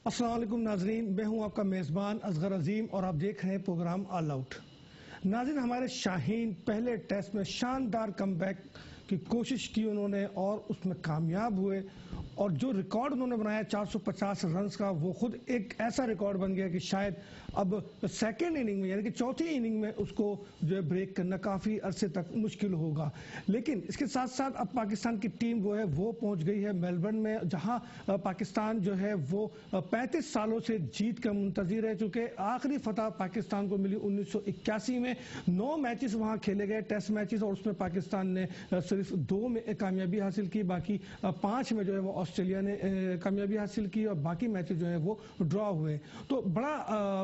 السلام علیکم ناظرین، میں ہوں آپ کا میزبان اصغر عظیم اور آپ دیکھ رہے ہیں پروگرام آل آؤٹ۔ ناظرین، ہمارے شاہین پہلے ٹیسٹ میں شاندار کم بیک کی کوشش کی انہوں نے اور اس میں کامیاب ہوئے، اور جو ریکارڈ انہوں نے بنایا 450 رنز کا، وہ خود ایک ایسا ریکارڈ بن گیا کہ شاید اب سیکنڈ اننگ میں یعنی کہ چوتھی اننگ میں اس کو جو ہے بریک کرنا کافی عرصے تک مشکل ہوگا۔ لیکن اس کے ساتھ ساتھ اب پاکستان کی ٹیم وہ پہنچ گئی ہے میلبرن میں، جہاں پاکستان جو ہے وہ 35 سالوں سے جیت کا منتظر رہ چکے۔ آخری فتح پاکستان کو ملی 1981 میں، 9 میچز وہاں کھیلے گئے ٹیسٹ میچز، اور اس میں پاکستان نے صرف 2 میں کامیابی حاصل کی، باقی 5 میں جو ہے وہ آسٹریلیا نے کامیابی حاصل کی، اور باقی میچز جو ہیں وہ ڈرا ہوئے۔ تو بڑا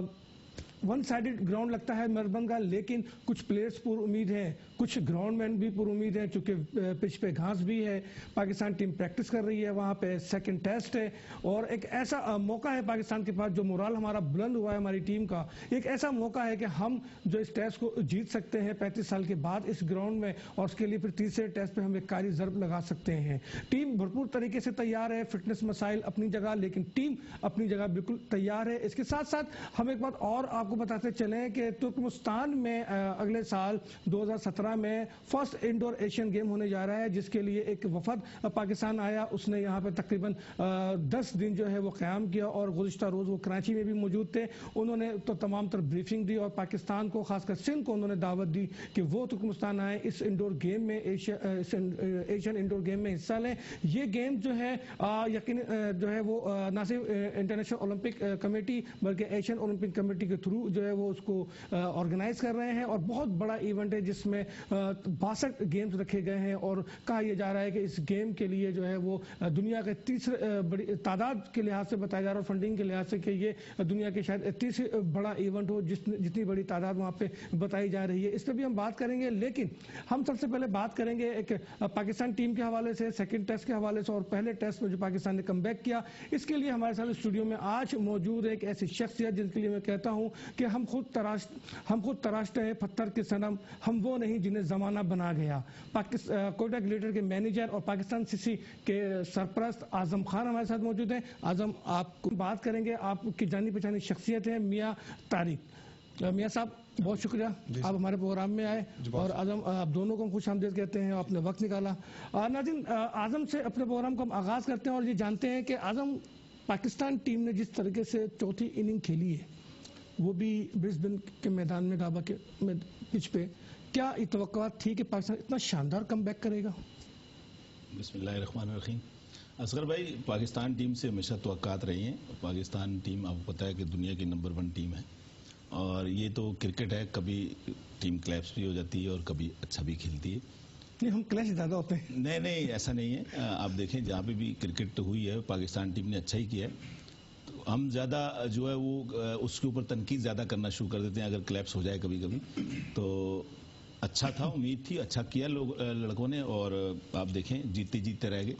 ون سائیڈڈ گراؤنڈ لگتا ہے میلبرن کا، لیکن کچھ پلیئرز پر امید ہیں، کچھ گراؤنڈ مین بھی پر امید ہیں، چونکہ پچ پہ گھاس بھی ہے۔ پاکستان ٹیم پریکٹس کر رہی ہے، وہاں پہ سیکنڈ ٹیسٹ ہے، اور ایک ایسا موقع ہے پاکستان کے پاس، جو مورال ہمارا بلند ہوا ہے ہماری ٹیم کا، ایک ایسا موقع ہے کہ ہم جو اس ٹیسٹ کو جیت سکتے ہیں 35 سال کے بعد اس گراؤنڈ میں، اور اس کے لیے پھر تیسرے ٹیسٹ پہ ہم ایک کاری ضرب لگا سکتے ہیں۔ ٹیم بھرپور طریقے سے تیار ہے، فٹنس مسائل اپنی جگہ، لیکن ٹیم اپنی جگہ بالکل تیار ہے۔ اس کے ساتھ ساتھ ہم ایک بات اور آپ کو بتاتے چلیں کہ ترکمستان میں اگلے سال 2017 میں فرسٹ انڈور ایشین گیم ہونے جا رہا ہے، جس کے لیے ایک وفد پاکستان آیا، اس نے یہاں پہ تقریباً 10 دن جو ہے وہ قیام کیا، اور گزشتہ روز وہ کراچی میں بھی موجود تھے۔ انہوں نے تو تمام تر بریفنگ دی، اور پاکستان کو، خاص کر سندھ کو انہوں نے دعوت دی کہ وہ ترکمستان آئے، اس انڈور گیم میں، ایشین انڈور گیم میں حصہ لیں۔ یہ گیم جو ہے یقین جو ہے وہ نہ صرف انٹرنیشنل اولمپک کمیٹی بلکہ ایشین اولمپک کمیٹی کے تھرو جو ہے وہ اس کو آرگنائز کر رہے ہیں، اور بہت بڑا ایونٹ ہے جس میں 62 گیمز رکھے گئے ہیں، اور کہا یہ جا رہا ہے کہ اس گیم کے لیے جو ہے وہ دنیا کے تیسرے بڑی تعداد کے لحاظ سے بتایا جا رہا ہے، فنڈنگ کے لحاظ سے، کہ یہ دنیا کے شاید تیسرے بڑا ایونٹ ہو جتنی بڑی تعداد وہاں پہ بتائی جا رہی ہے۔ اس پہ بھی ہم بات کریں گے، لیکن ہم سب سے پہلے بات کریں گے ایک پاکستان ٹیم کے حوالے سے، سیکنڈ ٹیسٹ کے حوالے سے، اور پہلے ٹیسٹ میں جو پاکستان نے کم بیک کیا۔ اس کے لیے ہمارے ساتھ اسٹوڈیو میں آج موجود ایک ایسی شخصیت جن کے لیے میں کہتا ہوں کہ ہم خود تراشتے ہیں پتھر کے صنم، ہم وہ نہیں جنہیں زمانہ بنا گیا۔ کوئٹہ گلیٹر کے مینیجر اور پاکستان سیسی کے سرپرست اعظم خان ہمارے ساتھ موجود ہیں۔ اعظم، آپ کو بات کریں گے، آپ کی جانی پہچانی شخصیت ہے میاں طارق۔ میاں صاحب، بہت شکریہ آپ ہمارے پروگرام میں آئے، اور اعظم آپ دونوں کو خوش آمدید کہتے ہیں، آپ نے وقت نکالا۔ ناظرین، اعظم سے اپنے پروگرام کو ہم آغاز کرتے ہیں، اور یہ جانتے ہیں کہ اعظم، پاکستان ٹیم نے جس طریقے سے چوتھی اننگ کھیلی ہے، وہ بھی برسبن کے میدان میں، گابا کے پچ پہ، کیا یہ توقعات تھی کہ پاکستان اتنا شاندار کم بیک کرے گا؟ بسم اللہ الرحمن الرحیم۔ اصغر بھائی، پاکستان ٹیم سے ہمیشہ توقعات رہی ہیں۔ پاکستان ٹیم آپ کو پتہ ہے کہ دنیا کی نمبر 1 ٹیم ہے، اور یہ تو کرکٹ ہے، کبھی ٹیم کلیپس بھی ہو جاتی ہے اور کبھی اچھا بھی کھیلتی ہے۔ نہیں، ہم کلیش زیادہ ہوتے ہیں۔ نہیں، ایسا نہیں ہے۔ آپ دیکھیں جہاں پہ بھی کرکٹ ہوئی ہے پاکستان ٹیم نے اچھا ہی کیا ہے۔ ہم زیادہ جو ہے وہ اس کے اوپر تنقید زیادہ کرنا شروع کر دیتے ہیں اگر کلیپس ہو جائے کبھی کبھی، تو اچھا تھا، امید تھی، اچھا کیا لڑکوں نے، اور آپ دیکھیں جیتتے رہ گئے۔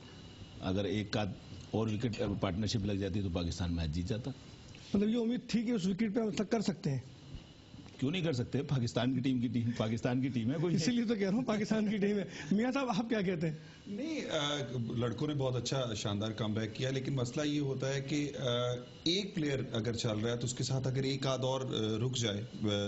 اگر ایک آدھ اور وکٹ پارٹنرشپ لگ جاتی تو پاکستان میچ جیت جاتا۔ مطلب یہ امید تھی کہ اس وکٹ پہ ہم کر سکتے ہیں؟ کیوں نہیں کر سکتے؟ پاکستان کی ٹیم پاکستان کی ٹیم ہے، کوئی اسی لیے تو کہہ رہا ہوں پاکستان کی ٹیم ہے۔ میاں صاحب، آپ کیا کہتے ہیں؟ نہیں، لڑکوں نے بہت اچھا شاندار کم بیک کیا، لیکن مسئلہ یہ ہوتا ہے کہ ایک پلیئر اگر چل رہا ہے تو اس کے ساتھ اگر ایک آدھ اور رک جائے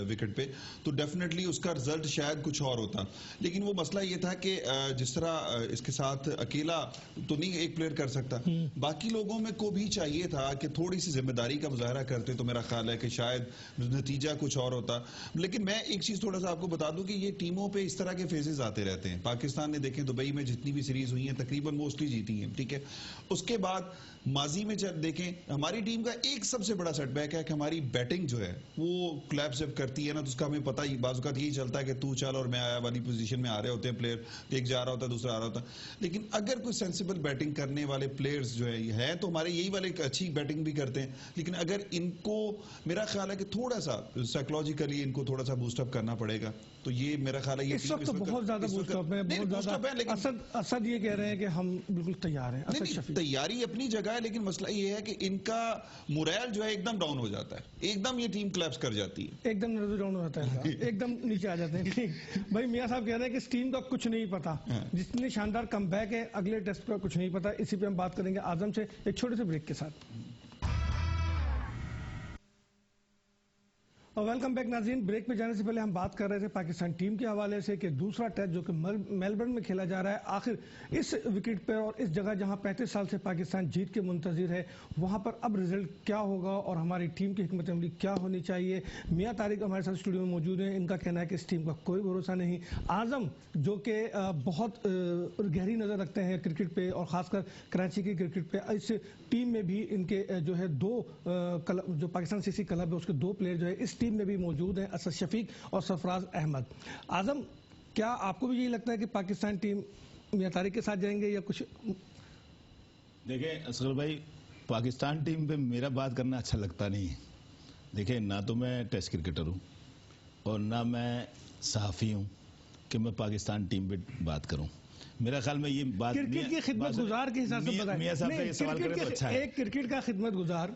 وکٹ پہ تو ڈیفینیٹلی اس کا رزلٹ شاید کچھ اور ہوتا۔ لیکن وہ مسئلہ یہ تھا کہ جس طرح اس کے ساتھ اکیلا تو نہیں ایک پلیئر کر سکتا، باقی لوگوں میں کو بھی چاہیے تھا کہ تھوڑی سی ذمہ داری کا مظاہرہ کرتے، تو میرا خیال ہے کہ شاید نتیجہ کچھ اور ہوتا۔ لیکن میں ایک چیز تھوڑا سا آپ کو بتا دوں کہ یہ ٹیموں پہ اس طرح کے فیزز آتے رہتے ہیں۔ پاکستان نے دیکھیں دبئی میں جتنی بھی سیریز ہوئی ہیں تقریباً موسٹلی جیتی ہیں، ٹھیک ہے۔ اس کے بعد ماضی میں دیکھیں ہماری ٹیم کا ایک سب سے بڑا سیٹ بیک ہے کہ ہماری بیٹنگ جو ہے وہ کلیپس جب کرتی ہے نا تو اس کا ہمیں پتہ ہی بعض اوقات یہی چلتا ہے کہ تو چل اور میں آیا والی پوزیشن میں آ رہے ہوتے ہیں پلیئر، ایک جا رہا ہوتا ہے دوسرا آ رہا ہوتا ہے۔ لیکن اگر کوئی سینسیبل بیٹنگ کرنے والے پلیئرز جو ہے تو ہمارے یہی والے اچھی بیٹنگ بھی کرتے ہیں، لیکن اگر ان کو میرا خیال ہے کہ تھوڑا سا سائیکولوجیکلی ان کو تھوڑا سا بوسٹ اپ کرنا پڑے گا، تو یہ میرا خیال ہے اس وقت بہت زیادہ بوسٹ اپ ہے، بہت زیادہ۔ اسد یہ کہہ رہے ہیں کہ ہم بالکل تیار ہیں۔ تیاری اپنی جگہ ہے، لیکن مسئلہ یہ ہے کہ ان کا موریل جو ہے ایک دم ڈاؤن ہو جاتا ہے، ایک دم یہ ٹیم کلیپس کر جاتی ہے، ایک دم ڈاؤن ہو جاتا ہے، ایک دم نیچے آ جاتے ہیں۔ بھائی میاں صاحب کہہ رہے ہیں کہ اس ٹیم کا کچھ نہیں پتا، جتنی شاندار کم بیک ہے، اگلے ٹیسٹ کا کچھ نہیں پتا۔ اسی پہ ہم بات کریں گے اعظم سے ایک چھوٹے سے بریک کے ساتھ۔ اور ویلکم بیک ناظرین. بریک پہ جانے سے پہلے ہم بات کر رہے تھے پاکستان ٹیم کے حوالے سے کہ دوسرا ٹیسٹ جو کہ میلبرن میں کھیلا جا رہا ہے آخر اس وکٹ پہ اور اس جگہ جہاں 35 سال سے پاکستان جیت کے منتظر ہے وہاں پر اب رزلٹ کیا ہوگا اور ہماری ٹیم کی حکمت عملی کیا ہونی چاہیے. میاں طارق ہمارے ساتھ اسٹوڈیو میں موجود ہیں. ان کا کہنا ہے کہ اس ٹیم کا کوئی بھروسہ نہیں. اعظم جو کہ بہت گہری نظر رکھتے ہیں کرکٹ پہ اور خاص کر کراچی کی کرکٹ پہ, اس ٹیم میں بھی ان کے جو ہے دو جو پاکستان سی سی کلب ہے اس کے دو پلیئر جو ہے اس ٹیم میں بھی موجود ہیں, اسد شفیق اور سرفراز احمد. اعظم, کیا آپ کو بھی یہی لگتا ہے کہ پاکستان ٹیم میاں طارق کے ساتھ جائیں گے یا کچھ؟ دیکھیں اصغر بھائی, پاکستان ٹیم پہ میرا بات کرنا اچھا لگتا نہیں ہے. دیکھیں نہ تو میں ٹیسٹ کرکٹر ہوں اور نہ میں صحافی ہوں کہ میں پاکستان ٹیم پہ بات کروں. میرا خیال میں یہ بات کرکٹ کی خدمت گزار کے حساب سے بتائیں. میاں صاحب کا یہ سوال کرے تو اچھا ہے. ایک کرکٹ کا خدمت گزار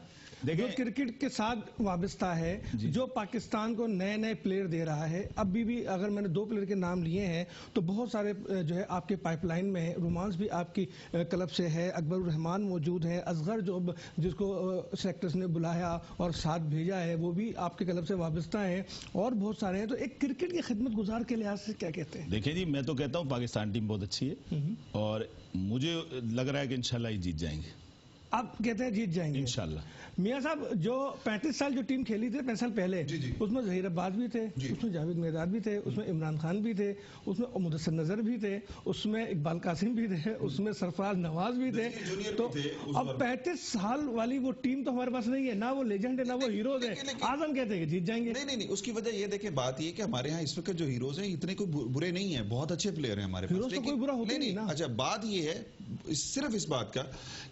جو کرکٹ کے ساتھ وابستہ ہے, جو پاکستان کو نئے نئے پلیئر دے رہا ہے. ابھی بھی اگر میں نے دو پلیئر کے نام لیے ہیں تو بہت سارے جو ہے آپ کے پائپ لائن میں ہے. رومانس بھی آپ کی کلب سے ہے, اکبر الرحمان موجود ہے, اصغر جو جس کو سلیکٹرز نے بلایا اور ساتھ بھیجا ہے وہ بھی آپ کے کلب سے وابستہ ہیں, اور بہت سارے ہیں. تو ایک کرکٹ کی خدمت گزار کے لحاظ سے کیا کہتے ہیں؟ دیکھیں جی, میں تو کہتا ہوں پاکستان ٹیم بہت اچھی ہے اور مجھے لگ رہا ہے کہ انشاءاللہ یہ جیت جائیں گے. آپ کہتے ہیں جیت جائیں گے انشاءاللہ. میاں صاحب جو 35 سال جو ٹیم کھیلی تھی 35 سال پہلے, اس میں ظہیر عباس بھی تھے, اس میں جاوید مرداد بھی تھے, اس میں عمران خان بھی تھے, اس میں مدثر نظر بھی تھے, اس میں اقبال قاسم بھی تھے, اس میں سرفراز نواز بھی تھے. تو اب 35 سال والی وہ ٹیم تو ہمارے پاس نہیں ہے, نہ وہ لیجنڈ ہے نہ وہ ہیروز ہے. اعظم کہتے ہیں کہ جیت جائیں گے. نہیں, اس کی وجہ یہ دیکھیں, بات یہ کہ ہمارے ہاں اس وقت جو ہیروز ہیں اتنے کوئی برے نہیں ہیں, بہت اچھے پلیئر ہیں ہمارے پاس. کوئی برا ہوتا نہیں نا. اچھا, بات یہ ہے صرف اس بات کا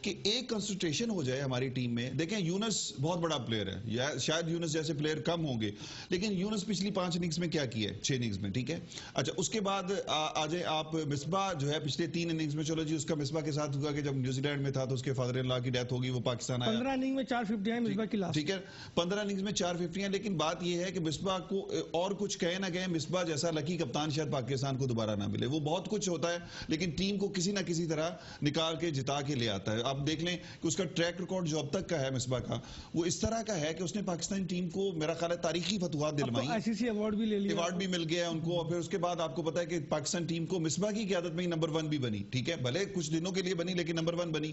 کہ ایک کنسنٹریشن ہو جائے ہماری ٹیم میں. دیکھیں یونس بہت بڑا پلیئر ہے, شاید یونس جیسے پلیئر کم ہوں گے, لیکن یونس پچھلی 5 اننگز میں کیا کیا ہے, 6 اننگز میں, ٹھیک ہے. اچھا, اس کے بعد آ جائیں آپ مصباح جو ہے پچھلے 3 اننگز میں, چلو جی اس کا مصباح کے ساتھ ہوا کہ جب نیوزی لینڈ میں تھا تو اس کے فادر ان لا کی ڈیتھ ہوگی, وہ پاکستان آیا. 15 اننگ میں 4 50 ہیں مصباح کی لاسٹ, ٹھیک ہے, 15 اننگز میں 4 50 ہیں. لیکن بات یہ ہے کہ مصباح کو اور کچھ کہے نہ کہے, مصباح جیسا لکی کپتان شاید پاکستان کو دوبارہ نہ ملے. وہ بہت کچھ ہوتا ہے لیکن ٹیم کو کسی نہ کسی طرح نکال کے جتا کے لے آتا ہے. آپ دیکھ لیں کہ اس کا ٹریک ریکارڈ جو اب تک کا ہے مصباح کا, وہ اس طرح کا ہے کہ اس نے پاکستانی ٹیم کو میرا خیال ہے تاریخی فتوحات دلوائی, آئی سی سی ایوارڈ بھی لے لیا, ایوارڈ بھی مل گیا ان کو. اور پھر اس کے بعد آپ کو پتا ہے کہ پاکستان ٹیم کو مصباح کی قیادت میں ہی نمبر 1 بھی بنی, ٹھیک ہے, بھلے کچھ دنوں کے لیے بنی لیکن نمبر 1 بنی.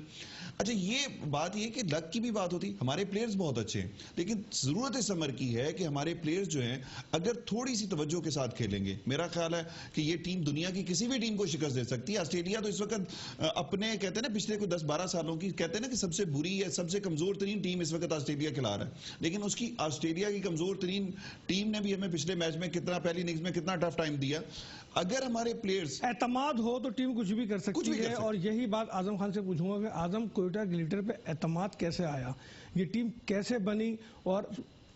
اچھا, یہ بات یہ کہ لک کی بھی بات ہوتی. ہمارے پلیئرز بہت اچھے ہیں لیکن ضرورت اس امر کی ہے کہ ہمارے پلیئرز جو ہیں اگر تھوڑی سی توجہ کے ساتھ کھیلیں گے, میرا خیال ہے کہ یہ ٹیم دنیا کی کسی بھی ٹیم کو شکست دے سکتی ہے. آسٹریلیا تو اس وقت اپنے کہتے ہیں نا پچھلے کوئی 10-12 سالوں کی کہتے ہیں نا کہ سب سے بری ہے, سب سے کمزور ترین ٹیم اس وقت آسٹریلیا کھلا رہا ہے, لیکن اس کی آسٹریلیا کی کمزور ترین ٹیم نے بھی ہمیں پچھلے میچ میں کتنا, پہلی اننگز میں کتنا ٹف ٹائم دیا. اگر ہمارے پلیئرز اعتماد ہو تو ٹیم کچھ بھی کر سکتی ہے. اور یہی بات اعظم خان سے پوچھوں گا کہ اعظم کوئٹہ گلیٹر پہ اعتماد کیسے آیا, یہ ٹیم کیسے بنی, اور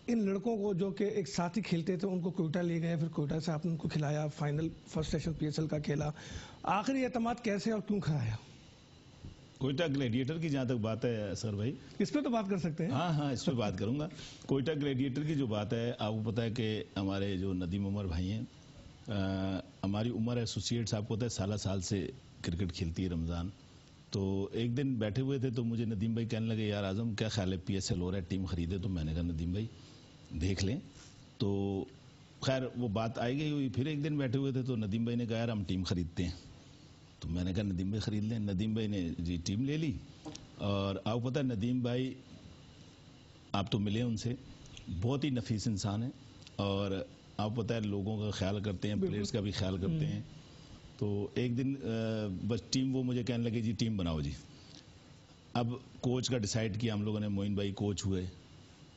ان لڑکوں کو جو کہ ایک ساتھ ہی کھیلتے تھے ان کو کوئٹہ لے گئے, پھر کوئٹہ سے آپ نے ان کو کھلایا, final first session P S L کا کھیلا, آخری اعتماد کیسے اور کیوں کھایا؟ کوئٹہ گلیڈیٹر کی جہاں تک بات ہے سر بھائی, اس پہ تو بات کر سکتے ہیں. ہاں اس پہ بات کروں گا. کوئٹہ گلیڈیٹر کی جو بات ہے, آپ کو پتا ہے کہ ہمارے جو ندیم عمر بھائی ہیں, ہماری عمر ایسوسیٹس آپ کو پتا ہے سالہ سال سے کرکٹ کھیلتی ہے رمضان. تو ایک دن بیٹھے ہوئے تھے تو مجھے ندیم بھائی کہنے لگے, یار اعظم کیا خیال ہے, پی ایس ایل ہو رہا ہے, ٹیم خریدے. تو میں نے کہا ندیم بھائی دیکھ لیں. تو خیر وہ بات آئی گئی ہوئی. پھر ایک دن بیٹھے ہوئے تھے تو ندیم بھائی نے کہا یار ہم ٹیم خریدتے ہیں. تو میں نے کہا ندیم بھائی خرید لیں. ندیم بھائی نے جی ٹیم لے لی. اور آپ کو پتا ہے ندیم بھائی, آپ تو ملے ان سے, بہت ہی نفیس انسان ہیں اور آپ کو پتا ہے لوگوں کا خیال کرتے ہیں, پلیئرز کا بھی خیال کرتے ہیں. تو ایک دن بس ٹیم وہ مجھے کہنے لگے جی ٹیم بناؤ جی. اب کوچ کا ڈیسائیڈ کیا ہم لوگوں نے, معین بھائی کوچ ہوئے,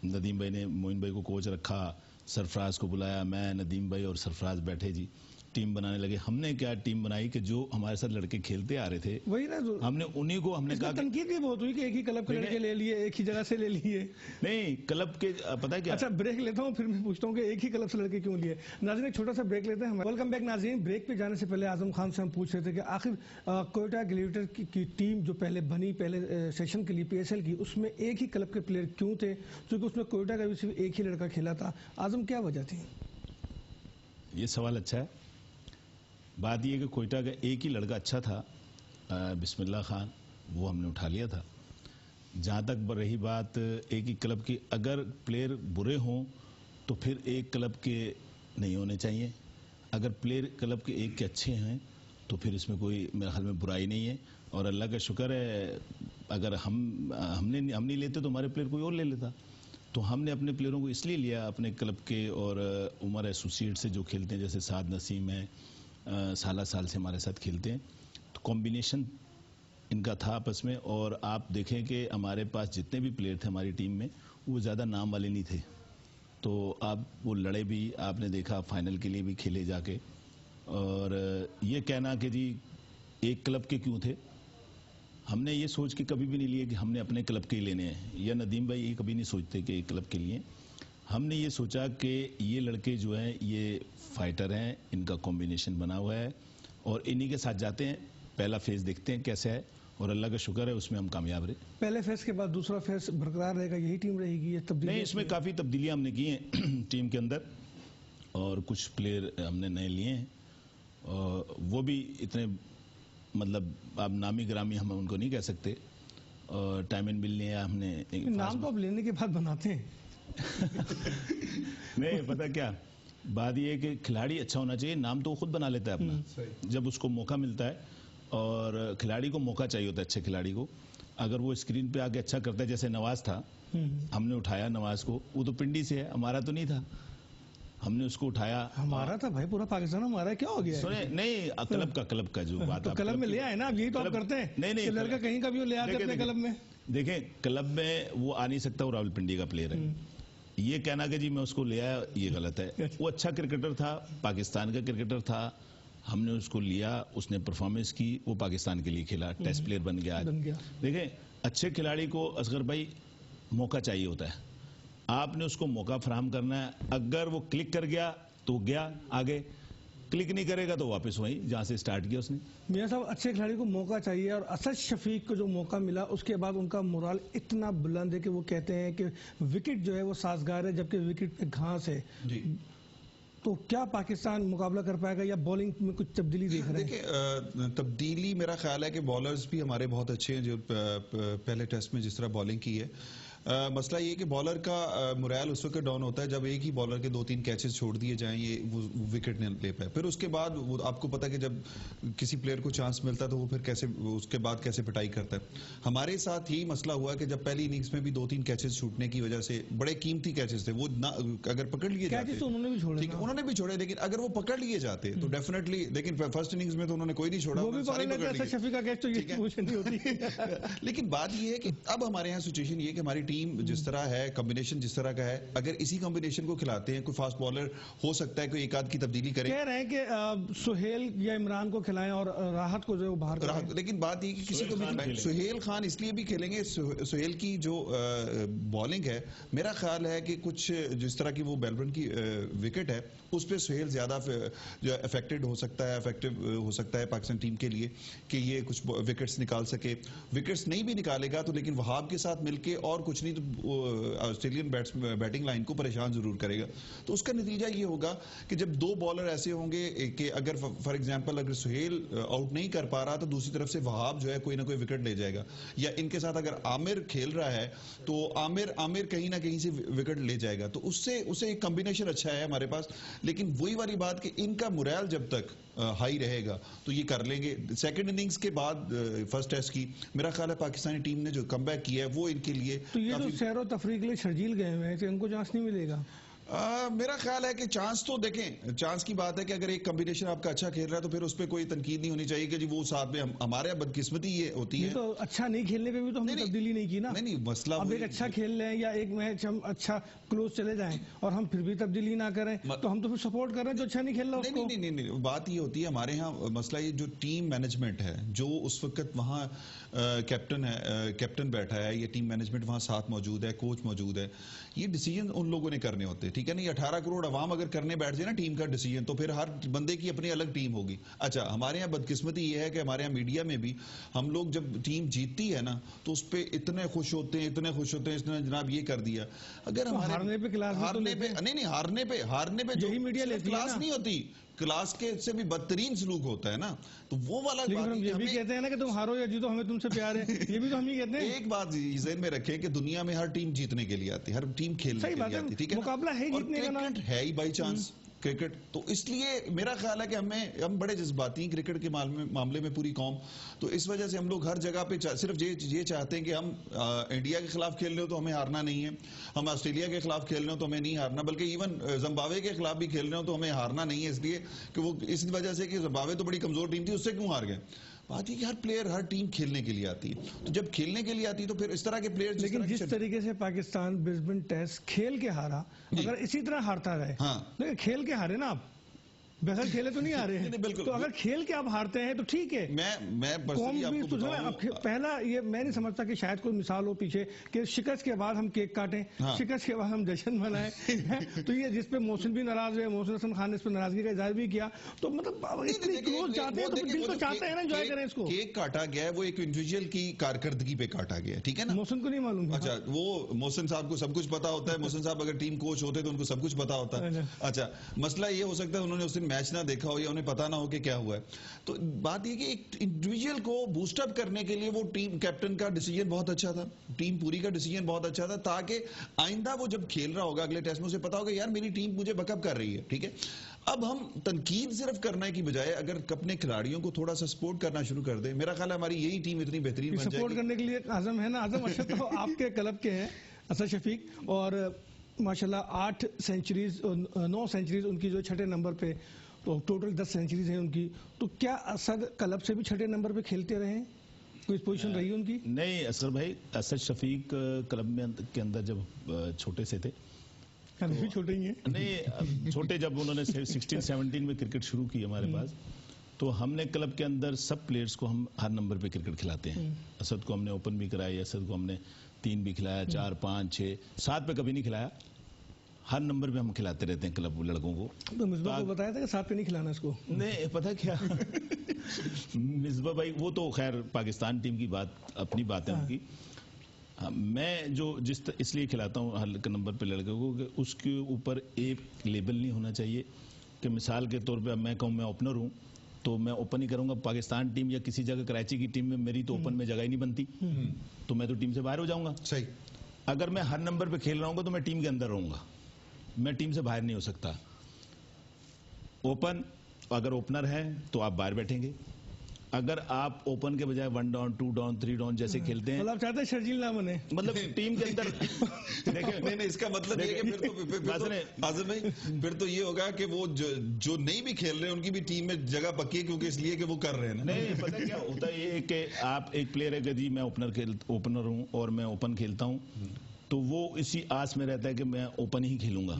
ندیم بھائی نے معین بھائی کو کوچ رکھا, سرفراز کو بلایا, میں ندیم بھائی اور سرفراز بیٹھے جی ٹیم بنانے لگے. ہم نے کیا ٹیم بنائی کہ جو ہمارے ساتھ لڑکے کھیلتے آ رہے تھے وہی نا, ہم نے انہیں کو, ہم نے کہا تنقید بھی بہت ہوئی کہ ایک ہی کلب کے لڑکے لے لیے, ایک ہی جگہ سے لے لیے. نہیں کلب کے پتہ ہے کیا. اچھا بریک لیتا ہوں, پھر میں پوچھتا ہوں کہ ایک ہی کلب سے لڑکے کیوں لیے. ناظرین ایک چھوٹا سا بریک لیتے ہیں. ویلکم بیک ناظرین. بریک پہ جانے سے پہلے اعظم خان سے ہم پوچھ رہے تھے کہ آخر کوئٹہ گلیٹر کی ٹیم جو پہلے بنی, پہلے سیشن کے لیے پی ایس ایل کی, اس میں ایک ہی کلب کے پلیئر کیوں تھے, کیونکہ اس میں کوئٹہ کا بھی صرف ایک ہی لڑکا کھیلا تھا. اعظم کیا وجہ تھی؟ یہ سوال اچھا ہے. بات یہ کہ کوئٹہ کا ایک ہی لڑکا اچھا تھا, بسم اللہ خان, وہ ہم نے اٹھا لیا تھا. جہاں تک رہی بات ایک ہی کلب کی, اگر پلیئر برے ہوں تو پھر ایک کلب کے نہیں ہونے چاہیے. اگر پلیئر کلب کے ایک کے اچھے ہیں تو پھر اس میں کوئی میرے خیال میں برائی نہیں ہے. اور اللہ کا شکر ہے اگر ہم نہیں لیتے تو ہمارے پلیئر کوئی اور لے لیتا. تو ہم نے اپنے پلیئروں کو اس لیے لیا اپنے کلب کے اور عمر ایسوسیٹ سے جو کھیلتے ہیں, جیسے سعد نسیم ہے, سالہ سال سے ہمارے ساتھ کھیلتے ہیں. تو کمبینیشن ان کا تھا آپس میں. اور آپ دیکھیں کہ ہمارے پاس جتنے بھی پلیئر تھے ہماری ٹیم میں وہ زیادہ نام والے نہیں تھے. تو آپ وہ لڑے بھی, آپ نے دیکھا فائنل کے لیے بھی کھیلے جا کے. اور یہ کہنا کہ جی ایک کلب کے کیوں تھے, ہم نے یہ سوچ کے کبھی بھی نہیں لیے کہ ہم نے اپنے کلب کے ہی لینے ہیں, یا ندیم بھائی یہ کبھی نہیں سوچتے کہ ایک کلب کے لیے. ہم نے یہ سوچا کہ یہ لڑکے جو ہیں یہ فائٹر ہیں, ان کا کمبینیشن بنا ہوا ہے اور انہی کے ساتھ جاتے ہیں. پہلا فیز دیکھتے ہیں کیسا ہے اور اللہ کا شکر ہے اس میں ہم کامیاب رہے. پہلے فیز کے بعد دوسرا فیز برقرار رہے گا, یہی ٹیم رہے گی؟ یہ تبدیلی نہیں, اس میں کافی تبدیلیاں ہم نے کی ہیں ٹیم کے اندر اور کچھ پلیئر ہم نے نئے لیے ہیں. اور وہ بھی اتنے مطلب آپ نامی گرامی ہم ان کو نہیں کہہ سکتے. اور ٹائم اینڈ بل لیا ہم نے. نام تو اب لینے کے بعد بناتے ہیں. نہیں پتہ کیا بات یہ ہے کہ کھلاڑی اچھا ہونا چاہیے, نام تو وہ خود بنا لیتا ہے اپنا جب اس کو موقع ملتا ہے. اور کھلاڑی کو موقع چاہیے ہوتا ہے, اچھے کھلاڑی کو. اگر وہ اسکرین پہ آگے اچھا کرتا ہے, جیسے نواز تھا, ہم نے اٹھایا نواز کو, وہ تو پنڈی سے ہے, ہمارا تو نہیں تھا, ہم نے اس کو اٹھایا. ہمارا تھا بھائی, پورا پاکستان ہمارا, کیا ہو گیا؟ سنیں نہیں, کلب کا جو بات تو کلب میں لیا ہے نا, اب یہی تو آپ کرتے ہیں. نہیں لڑکا کہیں کا بھی لے آتے اپنے کلب میں. دیکھیں کلب میں وہ آ نہیں سکتا, وہ راولپنڈی کا پلیئر ہے. یہ کہنا کہ جی میں اس کو لے آیا یہ غلط ہے. وہ اچھا کرکٹر تھا, پاکستان کا کرکٹر تھا, ہم نے اس کو لیا, اس نے پرفارمنس کی, وہ پاکستان کے لیے کھیلا, ٹیسٹ پلیئر بن گیا. دیکھیں اچھے کھلاڑی کو اصغر بھائی موقع چاہیے ہوتا ہے, آپ نے اس کو موقع فراہم کرنا ہے. اگر وہ کلک کر گیا تو گیا آگے, کلک نہیں کرے گا تو واپس وہیں جہاں سے سٹارٹ کیا اس نے. میاں صاحب اچھے کھلاڑی کو موقع چاہیے, اور اسد شفیق کو جو موقع ملا اس کے بعد ان کا مورال اتنا بلند ہے کہ وہ کہتے ہیں کہ وکٹ جو ہے وہ سازگار ہے جبکہ وکٹ پہ گھاس ہے. تو کیا پاکستان مقابلہ کر پائے گا یا بولنگ میں کچھ تبدیلی دیکھ رہے ہیں؟ دیکھیں تبدیلی میرا خیال ہے کہ بالرز بھی ہمارے بہت اچھے ہیں جو پہلے ٹیسٹ میں جس طرح بالنگ کی ہے. مسئلہ یہ کہ بالر کا مورائل اس وقت ڈاؤن ہوتا ہے جب ایک ہی بالر کے 2-3 کیچز چھوڑ دیے جائیں, یہ وہ وکٹ نہیں لے پائے. پھر اس کے بعد آپ کو پتا کہ جب کسی پلیئر کو چانس ملتا ہے تو وہ پھر کیسے اس کے بعد کیسے پٹائی کرتا ہے. ہمارے ساتھ یہی مسئلہ ہوا کہ جب پہلی اننگز میں بھی 2-3 کیچز چھوٹنے کی وجہ سے, بڑے قیمتی کیچز تھے, وہ اگر پکڑ لیے جاتے, انہوں نے بھی چھوڑے, لیکن اگر وہ پکڑ لیے جاتے تو ڈیفینیٹلی, لیکن فرسٹ اننگز میں تو انہوں نے کوئی نہیں چھوڑا, لیکن بات یہ ہے کہ اب ہمارے یہاں سچویشن یہ کہ ہماری ٹیم جس طرح ہے, کمبینیشن جس طرح کا ہے, اگر اسی کمبینیشن کو کھلاتے ہیں, کوئی فاسٹ بالر ہو سکتا ہے کوئی ایک آدھ کی تبدیلی کرے. کہہ رہے ہیں کہ سہیل یا عمران کو کھلائیں اور راحت کو جو باہر کریں, لیکن بات یہ کہ کسی کو بھی سہیل خان اس لیے بھی کھیلیں گے. سہیل کی جو بالنگ ہے میرا خیال ہے کہ کچھ جس طرح کی وہ بیلبرن کی وکٹ ہے اس پہ سہیل زیادہ جو افیکٹڈ ہو سکتا ہے, افیکٹو ہو سکتا ہے پاکستان ٹیم کے لیے کہ یہ کچھ وکٹس نکال سکے. وکٹس نہیں بھی نکالے گا تو لیکن وہاب کے ساتھ مل کے اور کچھ نہیں تو آسٹریلین بیٹنگ لائن کو پریشان ضرور کرے گا. تو اس کا نتیجہ یہ ہوگا کہ جب 2 بالر ایسے ہوں گے کہ اگر فار ایگزامپل اگر سہیل آؤٹ نہیں کر پا رہا تو دوسری طرف سے وہاب جو ہے کوئی نہ کوئی وکٹ لے جائے گا, یا ان کے ساتھ اگر عامر کھیل رہا ہے تو عامر کہیں نہ کہیں سے وکٹ لے جائے گا. تو اس سے ایک کمبینیشن اچھا ہے ہمارے پاس. لیکن وہی والی بات کہ ان کا مورائل جب تک ہائی رہے گا تو یہ کر لیں گے. سیکنڈ اننگز کے بعد فرسٹ ٹیسٹ کی میرا خیال ہے پاکستانی ٹیم نے جو کم بیک کیا ہے وہ ان کے لیے, تو یہ جو سیر و تفریح کے لیے شرجیل گئے ہوئے ہیں تو ان کو چانس نہیں ملے گا. میرا خیال ہے کہ چانس تو دیکھیں, چانس کی بات ہے کہ اگر ایک کمبینیشن آپ کا اچھا کھیل رہا ہے تو پھر اس پہ کوئی تنقید نہیں ہونی چاہیے کہ جی وہ ساتھ میں ہمارے بدقسمتی یہ ہوتی ہے. تو اچھا نہیں کھیلنے پہ بھی تو ہم نے تبدیلی نہیں کی نا. نہیں مسئلہ اب ایک اچھا کھیل لیں یا ایک میچ ہم اچھا کلوز چلے جائیں اور ہم پھر بھی تبدیلی نہ کریں تو ہم تو پھر سپورٹ کر رہے ہیں جو اچھا نہیں کھیل رہا اس کو. نہیں, بات یہ ہوتی ہے ہمارے ہاں مسئلہ یہ جو ٹیم مینجمنٹ ہے, جو اس وقت وہاں کیپٹن بیٹھا ہے یا ٹیم مینجمنٹ وہاں ساتھ موجود ہے, کوچ موجود ہے, یہ ڈیسیجن ان لوگوں نے کرنے ہوتے ہیں. ٹھیک ہے نا, یہ 18 کروڑ عوام اگر کرنے بیٹھ جائے نا ٹیم کا ڈیسیجن تو پھر ہر بندے کی اپنی الگ ٹیم ہوگی. اچھا ہمارے یہاں بدقسمتی یہ ہے کہ ہمارے یہاں میڈیا میں بھی ہم لوگ جب ٹیم جیتتی ہے نا تو اس پہ اتنے خوش ہوتے ہیں اس نے جناب یہ کر دیا. اگر ہارنے پہ کلاس ہارنے پہ جو کلاس نہیں ہوتی, کلاس کے سے بھی بدترین سلوک ہوتا ہے نا, تو وہ والا لیکن بات ہم یہ بھی کہتے ہیں نا کہ تم ہارو یا جیتو ہمیں تم سے پیار ہے, یہ بھی تو ہم ہی کہتے ہیں. ایک بات ذہن میں رکھیں کہ دنیا میں ہر ٹیم جیتنے کے لیے آتی ہے, ہر ٹیم کھیلنے کے لیے آتی ہے, ٹھیک ہے, مقابلہ ہے جیتنے کا نام ہے ہی بائی چانس کرکٹ. تو اس لیے میرا خیال ہے کہ ہم بڑے جذباتی ہیں کرکٹ کے معاملے میں پوری قوم, تو اس وجہ سے ہم لوگ ہر جگہ پہ صرف یہ چاہتے ہیں کہ ہم انڈیا کے خلاف کھیل رہے ہو تو ہمیں ہارنا نہیں ہے, ہم آسٹریلیا کے خلاف کھیل رہے ہو تو ہمیں نہیں ہارنا, بلکہ ایون زمبابوے کے خلاف بھی کھیل رہے ہو تو ہمیں ہارنا نہیں ہے, اس لیے کہ وہ اس وجہ سے کہ زمبابوے تو بڑی کمزور ٹیم تھی, اس سے کیوں ہار گئے. بات یہ کہ ہر پلیئر ہر ٹیم کھیلنے کے لیے آتی ہے, تو جب کھیلنے کے لیے آتی ہے تو پھر اس طرح کے پلیئر, لیکن جس طریقے سے پاکستان برسبن ٹیسٹ کھیل کے ہارا, اگر اسی طرح ہارتا رہے, لیکن کھیل کے ہارے نا آپ, بغیر کھیلے تو نہیں آ رہے ہیں, تو اگر کھیل کے آپ ہارتے ہیں تو ٹھیک ہے. میں پہلا یہ میں نہیں سمجھتا کہ شاید کوئی مثال ہو پیچھے کہ شکست کے بعد ہم کیک کاٹیں, شکست کے بعد ہم جشن منائیں, تو یہ جس پہ محسن بھی ناراض ہوئے, محسن حسن خان نے اس پہ ناراضگی کا اظہار بھی کیا, تو مطلب اتنی کلوز چاہتے ہیں تو دل تو چاہتے ہیں نا انجوائے کریں اس کو. کیک کاٹا گیا ہے وہ ایک انڈیویجول کی کارکردگی پہ کاٹا گیا ہے, ٹھیک ہے نا. محسن کو نہیں معلوم. اچھا, وہ محسن صاحب کو سب کچھ پتا ہوتا ہے, محسن صاحب اگر ٹیم کوچ ہوتے تو ان کو سب کچھ پتا ہوتا ہے. اچھا, مسئلہ یہ ہو سکتا ہے انہوں نے اس دن میچ نہ دیکھا ہو یا انہیں پتا نہ ہو کہ کیا ہوا ہے. تو بات یہ کہ ایک انڈیویجول کو بوسٹ اپ کرنے کے لیے وہ ٹیم کیپٹن کا ڈیسیجن بہت اچھا تھا, ٹیم پوری کا ڈیسیجن بہت اچھا تھا, تاکہ آئندہ وہ جب کھیل رہا ہوگا اگلے ٹیسٹ میں اسے پتا ہوگا یار میری ٹیم مجھے بیک اپ کر رہی ہے, ٹھیک ہے. اب ہم تنقید صرف کرنے کی بجائے اگر اپنے کھلاڑیوں کو تھوڑا سا سپورٹ کرنا شروع کر دیں, میرا خیال ہے ہماری یہی ٹیم اتنی بہترین بن جائے گی. سپورٹ کرنے کے لیے اعظم ہے نا, اعظم ارشد تو آپ کے کلب کے ہیں, اسد شفیق, اور ماشاءاللہ 9 سینچریز ان کی جو چھٹے نمبر پہ, تو ٹوٹل 10 سینچریز ہیں ان کی. تو کیا اسد کلب سے بھی چھٹے نمبر پہ کھیلتے رہے ہیں, کوئی پوزیشن رہی ان کی؟ نہیں اصغر بھائی, اسد شفیق کلب میں کے اندر جب چھوٹے سے تھے, بھی چھوٹے ہی ہیں, نہیں چھوٹے, جب انہوں نے 16-17 میں کرکٹ شروع کی ہمارے پاس, تو ہم نے کلب کے اندر سب پلیئرز کو ہم ہر نمبر پہ کرکٹ کھلاتے ہیں. اسد کو ہم نے اوپن بھی کرائی, اسد کو ہم نے 3 بھی کھلایا, 4, 5, 6, 7 پہ کبھی نہیں کھلایا, ہر نمبر پہ ہم کھلاتے رہتے ہیں کلب لڑکوں کو. تو مصباح کو بتایا تھا کہ 7 پہ نہیں کھلانا اس کو. نہیں پتہ کیا مصباح بھائی وہ تو خیر پاکستان ٹیم کی بات اپنی بات ہے ان کی, میں اس لیے کھلاتا ہوں ہر نمبر پہ لڑکے کو کہ اس کے اوپر ایک لیبل نہیں ہونا چاہیے کہ مثال کے طور پہ میں کہوں میں اوپنر ہوں تو میں اوپن ہی کروں گا. پاکستان ٹیم یا کسی جگہ کراچی کی ٹیم میں میری تو اوپن میں جگہ ہی نہیں بنتی, تو میں تو ٹیم سے باہر ہو جاؤں گا. صحیح. اگر میں ہر نمبر پہ کھیل رہا ہوں گا تو میں ٹیم کے اندر رہوں گا, میں ٹیم سے باہر نہیں ہو سکتا. اوپن اگر اوپنر ہے تو آپ باہر بیٹھیں گے, اگر آپ اوپن کے بجائے 1 ڈاؤن 2 ڈاؤن 3 ڈاؤن جیسے کھیلتے ہیں, مطلب آپ چاہتے ہیں شرجیل نہ بنے, مطلب ٹیم کے اندر نہیں اس کا مطلب یہ کہ پھر تو یہ ہوگا کہ وہ جو نہیں بھی کھیل رہے ہیں ان کی بھی ٹیم میں جگہ پکی ہے, کیونکہ اس لیے کہ وہ کر رہے ہیں. نہیں پتہ کیا ہوتا ہے یہ کہ آپ ایک پلیئر ہے کہ جی میں اوپنر ہوں اور میں اوپن کھیلتا ہوں, تو وہ اسی آس میں رہتا ہے کہ میں اوپن ہی کھیلوں گا.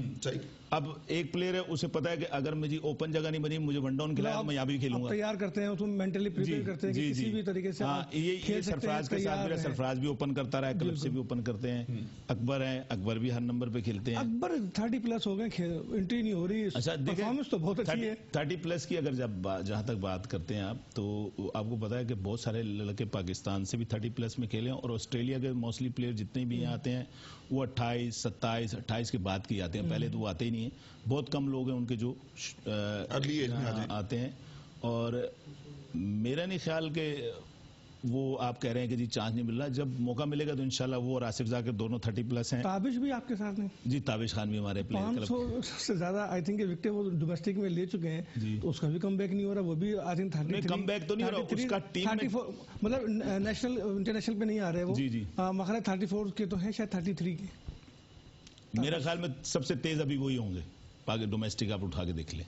اب ایک پلیئر ہے اسے پتا ہے کہ اگر مجھے اوپن جگہ نہیں بنی, مجھے 1 ڈاؤن کھلایا میں یہاں بھی کھیلوں گا. تیار کرتے ہیں اس کو مینٹلی پریپیئر کرتے ہیں کہ کسی بھی طریقے سے یہ سرفراز کے ساتھ میرا سرفراز بھی اوپن کرتا رہا ہے, کلب سے بھی اوپن کرتے ہیں. اکبر ہیں, اکبر بھی ہر نمبر پہ کھیلتے ہیں. اکبر 30+ ہو گئے, انٹری نہیں ہو رہی, پرفارمنس تو بہت اچھی ہے. 30+ کی اگر جہاں تک بات کرتے ہیں آپ, تو آپ کو پتا ہے کہ بہت سارے لڑکے پاکستان سے بھی 30+ میں کھیلے ہیں, اور آسٹریلیا کے موسٹلی پلیئر جتنے بھی یہاں آتے ہیں وہ 28, 27, 28 کے بعد کی آتے ہیں, پہلے تو وہ آتے ہی نہیں ہیں. بہت کم لوگ ہیں ان کے جو آتے ہیں, اور میرا نہیں خیال کہ وہ آپ کہہ رہے ہیں کہ جی چانس نہیں مل رہا, جب موقع ملے گا تو انشاءاللہ وہ اور آصف ذاکر دونوں 30+ ہیں. تابش بھی آپ کے ساتھ ہیں؟ جی تابش خان بھی ہمارے پلیئر 500 سے زیادہ آئی تھنک وکٹیں وہ ڈومیسٹک میں لے چکے ہیں, تو اس کا بھی کم بیک نہیں ہو رہا, وہ بھی آئی تھنک 33 کم بیک تو نہیں ہو رہا, اس کا ٹیم 34 مطلب نیشنل انٹرنیشنل پہ نہیں آ رہے وہ. جی مخرج 34 کے تو ہیں, شاید 33 کے. میرا خیال میں سب سے تیز ابھی وہی ہوں گے, ڈومیسٹک آپ اٹھا کے دیکھ لیں.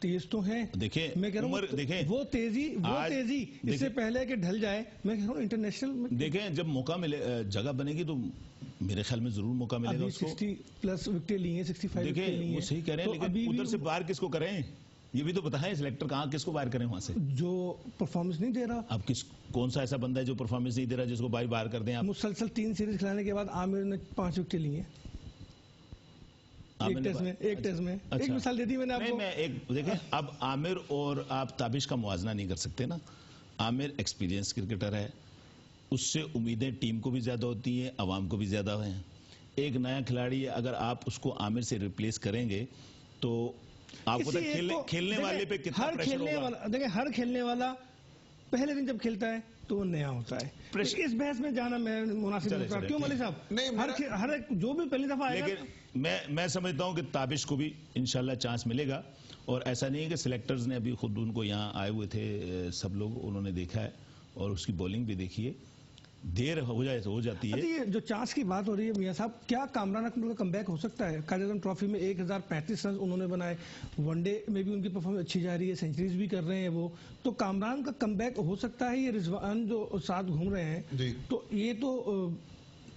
تیز تو ہیں, دیکھیں میں کہہ رہا ہوں وہ تیزی اس سے پہلے کہ ڈھل جائے, میں کہہ رہا ہوں انٹرنیشنل میں دیکھیں جب موقع ملے, جگہ بنے گی تو میرے خیال میں ضرور موقع ملے گا اس کو. 60+ وکٹیں لی ہیں, 65 وکٹیں لی ہیں. دیکھیں وہ صحیح کہہ رہے ہیں, لیکن ادھر سے باہر کس کو کریں یہ بھی تو بتائیں, سلیکٹر کہاں کس کو باہر کریں وہاں سے, جو پرفارمنس نہیں دے رہا. اب کون سا ایسا بندہ ہے جو پرفارمنس نہیں دے رہا جس کو باہر کر دیں آپ؟ مسلسل 3 سیریز کھلانے کے بعد عامر نے 5 وکٹیں لی ہیں ایک ٹیسٹ میں. ایک مثال دے دی میں نے آپ کو. دیکھیں اب عامر اور آپ تابش کا موازنہ نہیں کر سکتے نا. عامر ایکسپیرینس کرکٹر ہے, اس سے امیدیں ٹیم کو بھی زیادہ ہوتی ہیں, عوام کو بھی زیادہ ہیں. ایک نیا کھلاڑی ہے, اگر آپ اس کو عامر سے ریپلیس کریں گے تو آپ کو کھیلنے والے پہ کتنا پریشر ہوگا؟ دیکھیں ہر کھیلنے والا پہلے دن جب کھیلتا ہے تو وہ نیا ہوتا ہے. اس بحث میں جانا میں مناسب نہیں ہوتا. کیوں مولوی صاحب؟ ہر ایک جو بھی پہلی دفعہ آئے گا. لیکن میں سمجھتا ہوں کہ تابش کو بھی انشاءاللہ چانس ملے گا. اور ایسا نہیں ہے کہ سلیکٹرز نے ابھی خود ان کو یہاں آئے ہوئے تھے سب لوگ, انہوں نے دیکھا ہے اور اس کی بولنگ بھی دیکھی ہے. دیر ہو جاتی ہے. یہ جو چانس کی بات ہو رہی ہے میاں صاحب, کیا کامران اکمل کا کم بیک ہو سکتا ہے؟ قائد اعظم ٹرافی میں 1035 رنز انہوں نے بنائے, ون ڈے میں بھی ان کی پرفارمنس اچھی جا رہی ہے, سینچریز بھی کر رہے ہیں وہ, تو کامران کا کم بیک ہو سکتا ہے؟ یہ رضوان جو ساتھ گھوم رہے ہیں تو یہ تو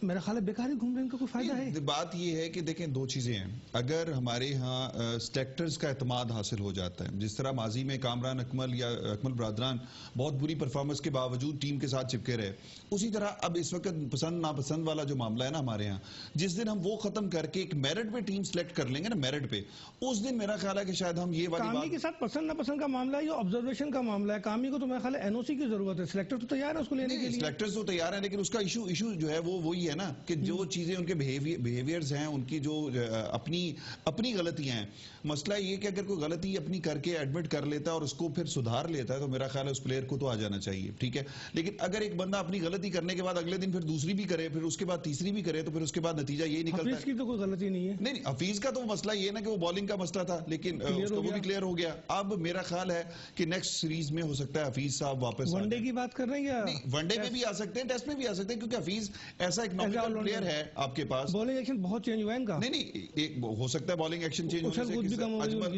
میرا خیال ہے بیکار ہی گھوم رہے ہیں, ان کا کوئی فائدہ ہے؟ بات یہ ہے کہ دیکھیں دو چیزیں ہیں. اگر ہمارے ہاں سلیکٹرز کا اعتماد حاصل ہو جاتا ہے, جس طرح ماضی میں کامران اکمل یا اکمل برادران بہت بری پرفارمنس کے باوجود ٹیم کے ساتھ چپکے رہے, اسی طرح اب اس وقت پسند ناپسند والا جو معاملہ ہے نا ہمارے ہاں, جس دن ہم وہ ختم کر کے ایک میرٹ پہ ٹیم سلیکٹ کر لیں گے نا, میرٹ پہ, اس دن میرا خیال ہے کہ شاید ہم یہ والی کامی کے ساتھ پسند ناپسند کا معاملہ ہے, یہ آبزرویشن کا معاملہ ہے. کامی کو تو میرا خیال ہے این او سی کی ضرورت ہے, سلیکٹر تو تیار ہے اس کو لینے کے لیے. سلیکٹرز تو تیار ہیں, لیکن اس کا ایشو جو ہے وہ وہی ہے نا کہ جو چیزیں ان کے بیہیویئرز ہیں, ان کی جو اپنی غلطیاں ہیں. مسئلہ یہ کہ اگر کوئی غلطی اپنی کر کے ایڈمٹ کر لیتا ہے اور اس کو پھر سدھار لیتا ہے تو میرا خیال ہے اس پلیئر کو تو آ جانا چاہیے, ٹھیک ہے. لیکن اگر ایک بندہ اپنی غلطی کرنے کے بعد اگلے دن پھر دوسری بھی کرے, پھر اس کے بعد تیسری بھی کرے, تو پھر اس کے بعد نتیجہ یہی نکلتا ہے. حفیظ کی تو کوئی غلطی نہیں ہے. نہیں, حفیظ کا تو مسئلہ یہ نا کہ وہ بالنگ کا مسئلہ تھا, لیکن اس کو وہ بھی کلیئر ہو گیا. اب میرا خیال ہے کہ نیکسٹ سیریز میں ہو سکتا ہے حفیظ صاحب واپس ون ڈے کی بات کر رہے ہیں یا ون ڈے میں بھی آ سکتے ہیں, ٹیسٹ میں بھی آ سکتے ہیں, کیونکہ حفیظ ایسا ایک نومیکل پلیئر ہے آپ کے پاس. بالنگ ایکشن بہت چینج ہوا ہے ان کا. نہیں, ہو سکتا ہے بالنگ ایکشن چینج ہونے سے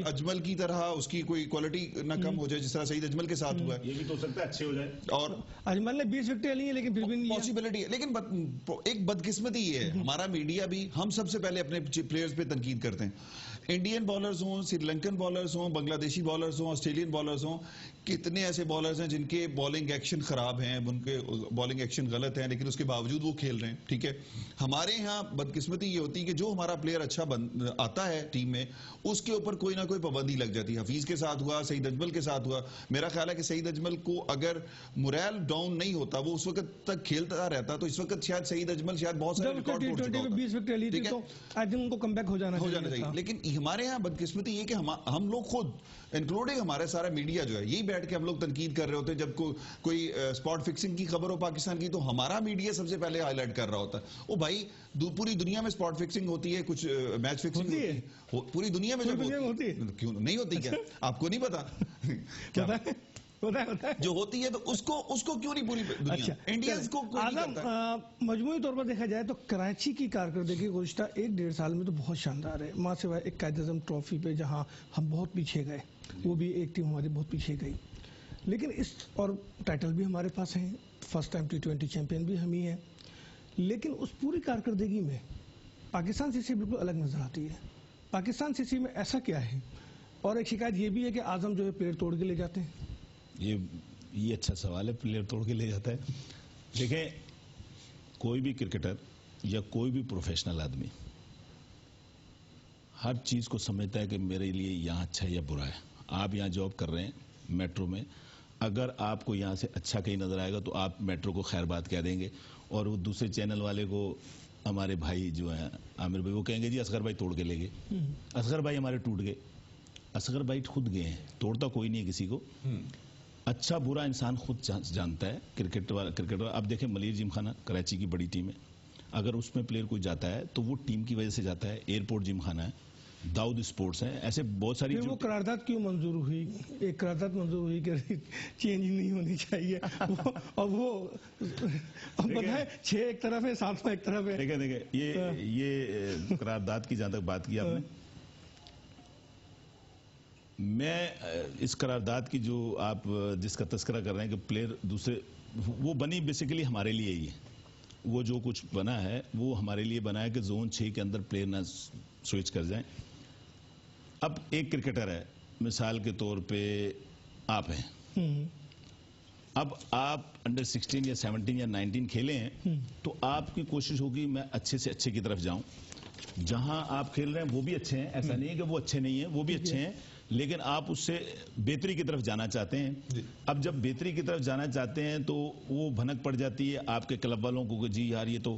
اجمل کی طرح اس کی کوئی کوالٹی نہ کم ہو جائے, جس طرح سعید اجمل کے ساتھ ہوا ہے. یہ بھی تو ہو سکتا ہے اچھے ہو جائے. اور اجمل نے 20 وکٹیں لی ہیں لیکن پھر بھی نہیں پاسبلٹی ہے. لیکن ایک بدقسمتی یہ ہے, ہمارا میڈیا بھی, ہم سب سے پہلے اپنے پلیئرز پہ تنقید کرتے ہیں. انڈین بالرز ہوں, سری لنکن بالرز ہوں, بنگلہ دیشی بالرز ہوں, آسٹریلین بالرز ہوں, کتنے ایسے بالرز ہیں جن کے بالنگ ایکشن خراب ہیں, ان کے بالنگ ایکشن غلط ہیں, لیکن اس کے باوجود وہ کھیل رہے ہیں, ٹھیک ہے. ہمارے ہاں بدقسمتی یہ ہوتی ہے کہ جو ہمارا پلیئر اچھا آتا ہے ٹیم میں, اس کے اوپر کوئی نہ کوئی پابندی لگ جاتی ہے. حفیظ کے ساتھ ہوا, سعید اجمل کے ساتھ ہوا. میرا خیال ہے کہ سعید اجمل کو اگر موریل ڈاؤن نہیں ہوتا, وہ اس وقت تک کھیلتا رہتا, تو اس وقت شاید سعید اجمل شاید بہت سارے ریکارڈ توڑ چکا ہوتا. 20 وکٹیں لی تھی تو آئی تھنک ان کو کم بیک ہو جانا چاہیے. لیکن ہمارے یہاں بدقسمتی یہ کہ ہم لوگ خود انکلوڈنگ ہمارا سارا میڈیا جو ہے, یہی بیٹھ کے ہم لوگ تنقید کر رہے ہوتے ہیں. جب کوئی اسپاٹ فکسنگ کی خبر ہو پاکستان کی, تو ہمارا میڈیا سب سے پہلے ہائی لائٹ کر رہا ہوتا ہے. او بھائی, پوری دنیا میں اسپاٹ فکسنگ ہوتی ہے, کچھ میچ فکسنگ ہوتی ہے پوری دنیا میں. جب ہوتی ہے کیوں نہیں ہوتی, کیا آپ کو نہیں پتا جو ہوتی ہے, تو اس کو کیوں نہیں پوری دنیا انڈینز کو مجموعی طور پر دیکھا جائے تو کراچی کی کارکردگی گزشتہ 1-1.5 سال میں تو بہت شاندار ہے, ماں سوائے ایک قائد اعظم ٹرافی پہ جہاں ہم بہت پیچھے گئے, وہ بھی ایک ٹیم ہماری بہت پیچھے گئی, لیکن اس اور ٹائٹل بھی ہمارے پاس ہیں, فرسٹ ٹائم T20 چیمپئن بھی ہم ہی ہیں. لیکن اس پوری کارکردگی میں پاکستان سی سی بالکل الگ نظر آتی ہے. پاکستان سی سی میں ایسا کیا ہے؟ اور ایک شکایت یہ بھی ہے کہ اعظم جو ہے پلیئر توڑ کے لے جاتے ہیں. یہ اچھا سوال ہے, پلیئر توڑ کے لے جاتا ہے. دیکھیں, کوئی بھی کرکٹر یا کوئی بھی پروفیشنل آدمی ہر چیز کو سمجھتا ہے کہ میرے لیے یہاں اچھا ہے یا برا ہے. آپ یہاں جاب کر رہے ہیں میٹرو میں, اگر آپ کو یہاں سے اچھا کہیں نظر آئے گا تو آپ میٹرو کو خیر بات کہہ دیں گے, اور وہ دوسرے چینل والے کو, ہمارے بھائی جو ہیں عامر بھائی, وہ کہیں گے جی اصغر بھائی توڑ کے لے گئے, اصغر بھائی ہمارے ٹوٹ گئے. اصغر بھائی خود گئے ہیں, توڑتا کوئی نہیں ہے کسی کو. اچھا برا انسان خود جانتا ہے. کرکٹ والا اب دیکھیں, ملیر جم خانہ کراچی کی بڑی ٹیم ہے, اگر اس میں پلیئر کوئی جاتا ہے تو وہ ٹیم کی وجہ سے جاتا ہے. ایئرپورٹ جم خانہ ہے, داؤد اسپورٹس ہیں, ایسے بہت ساری. وہ قرارداد کیوں منظور ہوئی؟ ایک قرارداد منظور ہوئی کہ چینج نہیں ہونی چاہیے, اور وہ پتہ ہے 6 ایک طرف ہے, 7 ایک طرف ہے. دیکھیں یہ قرارداد کی جہاں تک بات کی آپ نے, میں اس قرارداد کی جو آپ جس کا تذکرہ کر رہے ہیں کہ پلیئر دوسرے, وہ بنی بیسیکلی ہمارے لیے ہی ہے. وہ جو کچھ بنا ہے وہ ہمارے لیے بنا ہے کہ زون 6 کے اندر پلیئر نہ سوئچ کر جائیں. اب ایک کرکٹر ہے, مثال کے طور پہ آپ ہیں, اب آپ انڈر 16 یا 17 یا 19 کھیلے ہیں, تو آپ کی کوشش ہوگی میں اچھے سے اچھے کی طرف جاؤں. جہاں آپ کھیل رہے ہیں وہ بھی اچھے ہیں, ایسا نہیں ہے کہ وہ اچھے نہیں ہیں, وہ بھی اچھے ہیں, لیکن آپ اس سے بہتری کی طرف جانا چاہتے ہیں. اب جب بہتری کی طرف جانا چاہتے ہیں تو وہ بھنک پڑ جاتی ہے آپ کے کلب والوں کو کہ جی یار یہ تو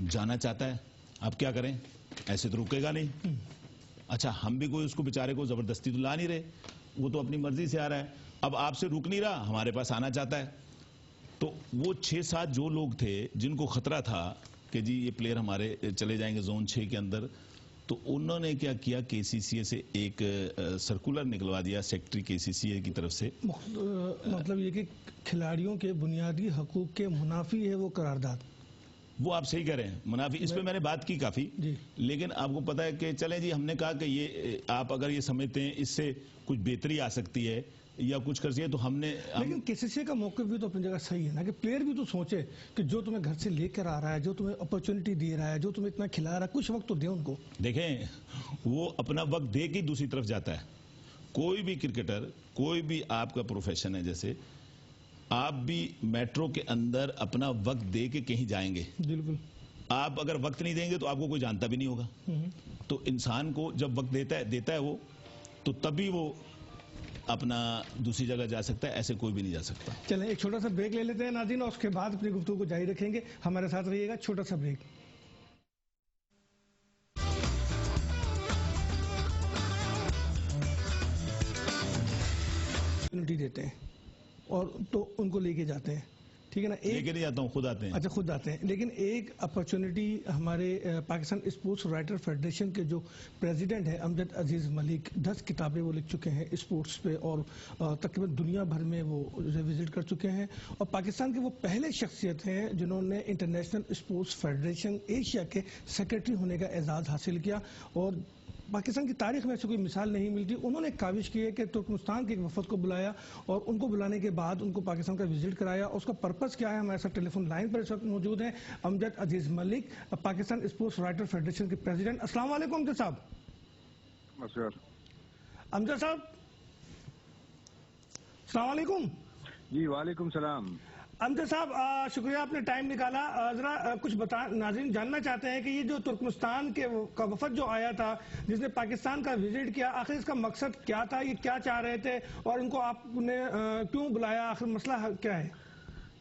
جانا چاہتا ہے, آپ کیا کریں, ایسے تو رکے گا نہیں. اچھا ہم بھی کوئی اس کو بیچارے کو زبردستی تو لا نہیں رہے, وہ تو اپنی مرضی سے آ رہا ہے, اب آپ سے رک نہیں رہا, ہمارے پاس آنا چاہتا ہے. تو وہ 6-7 جو لوگ تھے جن کو خطرہ تھا کہ جی یہ پلیئر ہمارے چلے جائیں گے زون 6 کے اندر, تو انہوں نے کیا کیا, کے سی سی اے سے ایک سرکولر نکلوا دیا سیکٹری کے سی سی اے کی طرف سے. مطلب یہ کہ کھلاڑیوں کے بنیادی حقوق کے منافی ہے وہ قرارداد. وہ آپ صحیح کہہ رہے ہیں, منافی, اس پہ میں نے بات کی کافی, لیکن آپ کو پتا ہے کہ چلیں جی ہم نے کہا کہ یہ آپ اگر یہ سمجھتے ہیں اس سے کچھ بہتری آ سکتی ہے یا کچھ کر سکتے تو ہم نے, لیکن کسی کا موقف بھی تو اپنی جگہ صحیح ہے نا, کہ پلیئر بھی تو سوچے کہ جو تمہیں گھر سے لے کر آ رہا ہے, جو تمہیں اپرچونٹی دے رہا ہے, جو تمہیں اتنا کھلا رہا ہے, کچھ وقت تو دے ان کو. دیکھیں وہ اپنا وقت دے کے دوسری طرف جاتا ہے. کوئی بھی کرکٹر, کوئی بھی آپ کا پروفیشن ہے, جیسے آپ بھی میٹرو کے اندر اپنا وقت دے کے کہیں جائیں گے, بالکل آپ اگر وقت نہیں دیں گے تو آپ کو کوئی جانتا بھی نہیں ہوگا. تو انسان کو جب وقت دیتا ہے وہ, تو تبھی وہ اپنا دوسری جگہ جا سکتا ہے, ایسے کوئی بھی نہیں جا سکتا. چلیں ایک چھوٹا سا بریک لے لیتے ہیں ناظرین, اور اس کے بعد اپنی گفتگو کو جاری رکھیں گے. ہمارے ساتھ رہیے گا, چھوٹا سا بریک. دیتے ہیں اور تو ان کو لے کے جاتے ہیں, ٹھیک ہے نا, لے کے نہیں جاتا ہوں, خود آتے ہیں. اچھا خود آتے ہیں, لیکن ایک اپرچونٹی ہمارے پاکستان اسپورٹس رائٹر فیڈریشن کے جو پریزیڈنٹ ہیں امجد عزیز ملک, 10 کتابیں وہ لکھ چکے ہیں اسپورٹس پہ, اور تقریباً دنیا بھر میں وہ وزٹ کر چکے ہیں, اور پاکستان کے وہ پہلے شخصیت ہیں جنہوں نے انٹرنیشنل اسپورٹس فیڈریشن ایشیا کے سیکرٹری ہونے کا اعزاز حاصل کیا, اور پاکستان کی تاریخ میں ایسی کوئی مثال نہیں ملتی. انہوں نے کاوش کی ہے کہ ترکمستان کے ایک وفد کو بلایا, اور ان کو بلانے کے بعد ان کو پاکستان کا وزٹ کرایا. اس کا پرپس کیا ہے, ہمارے ساتھ ٹیلی فون لائن پر اس وقت موجود ہیں امجد عزیز ملک, پاکستان اسپورٹس رائٹر فیڈریشن کے پریزیڈنٹ. السلام علیکم امجد صاحب. امجد صاحب السلام علیکم. جی وعلیکم السلام. امجد صاحب شکریہ آپ نے ٹائم نکالا. ذرا کچھ ناظرین جاننا چاہتے ہیں کہ یہ جو ترکمستان کا وفد جو آیا تھا جس نے پاکستان کا وزٹ کیا, آخر اس کا مقصد کیا تھا, یہ کیا چاہ رہے تھے, اور ان کو آپ نے کیوں بلایا, آخر مسئلہ کیا ہے؟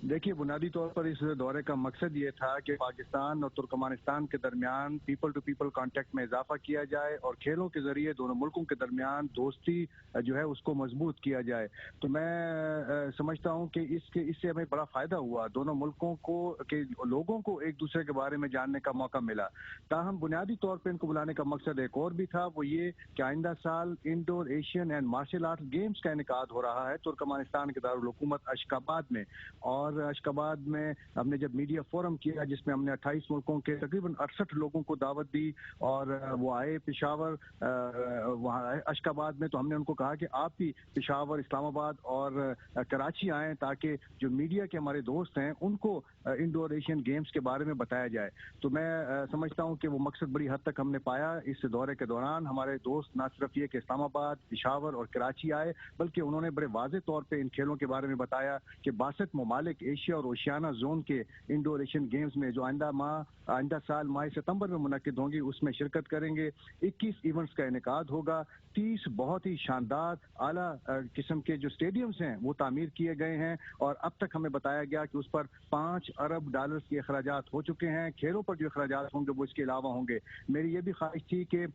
دیکھیے بنیادی طور پر اس دورے کا مقصد یہ تھا کہ پاکستان اور ترکمانستان کے درمیان پیپل ٹو پیپل کانٹیکٹ میں اضافہ کیا جائے, اور کھیلوں کے ذریعے دونوں ملکوں کے درمیان دوستی جو ہے اس کو مضبوط کیا جائے. تو میں سمجھتا ہوں کہ اس سے ہمیں بڑا فائدہ ہوا, دونوں ملکوں کو کہ لوگوں کو ایک دوسرے کے بارے میں جاننے کا موقع ملا. تاہم بنیادی طور پہ ان کو بلانے کا مقصد ایک اور بھی تھا, وہ یہ کہ آئندہ سال indoor Asian and martial arts games کا انعقاد ہو رہا ہے ترکمانستان کے دارالحکومت اشخاباد میں. اور اشخاباد میں ہم نے جب میڈیا فورم کیا جس میں ہم نے 28 ملکوں کے تقریباً 68 لوگوں کو دعوت دی, اور وہ آئے پشاور, وہاں اشخاباد میں, تو ہم نے ان کو کہا کہ آپ بھی پشاور, اسلام آباد اور کراچی آئیں تاکہ جو میڈیا کے ہمارے دوست ہیں ان کو انڈور ایشین گیمز کے بارے میں بتایا جائے. تو میں سمجھتا ہوں کہ وہ مقصد بڑی حد تک ہم نے پایا اس دورے کے دوران. ہمارے دوست نہ صرف یہ کہ اسلام آباد, پشاور اور کراچی آئے, بلکہ انہوں نے بڑے واضح طور پہ ان کھیلوں کے بارے میں بتایا کہ 62 ممالک ایشیا اور اوشیانہ زون کے انڈور ایشین گیمز میں جو آئندہ سال ماہ ستمبر میں منعقد ہوں گی اس میں شرکت کریں گے. 21 ایونٹس کا انعقاد ہوگا. 30 بہت ہی شاندار اعلیٰ قسم کے جو اسٹیڈیمز ہیں وہ تعمیر کیے گئے ہیں, اور اب تک ہمیں بتایا گیا کہ اس پر $5 ارب کے اخراجات ہو چکے ہیں. کھیلوں پر جو اخراجات ہوں گے وہ اس کے علاوہ ہوں گے. میری یہ بھی خواہش تھی کہ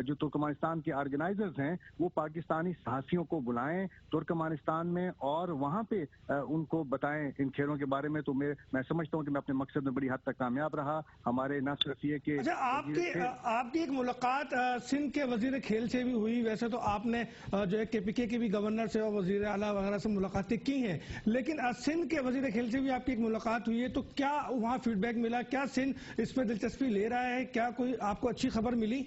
جو ترکمانستان کے آرگنائزرز ہیں وہ پاکستانی صحافیوں کو بلائیں ترکمانستان میں, اور وہاں پہ ان کو بتائیں ان کھیلوں کے بارے میں. تو میں سمجھتا ہوں کہ میں اپنے مقصد میں بڑی حد تک کامیاب رہا. ہمارے نہ صرف یہ کہ آپ کی ایک ملاقات سندھ کے وزیر کھیل سے بھی ہوئی. ویسے تو آپ نے جو ہے کے پی کے بھی گورنر سے اور وزیر اعلیٰ وغیرہ سے ملاقاتیں کی ہیں, لیکن سندھ کے وزیر کھیل سے بھی آپ کی ایک ملاقات ہوئی ہے. تو کیا وہاں فیڈ بیک ملا, کیا سندھ اس میں دلچسپی لے رہا ہے, کیا کوئی آپ کو اچھی خبر ملی؟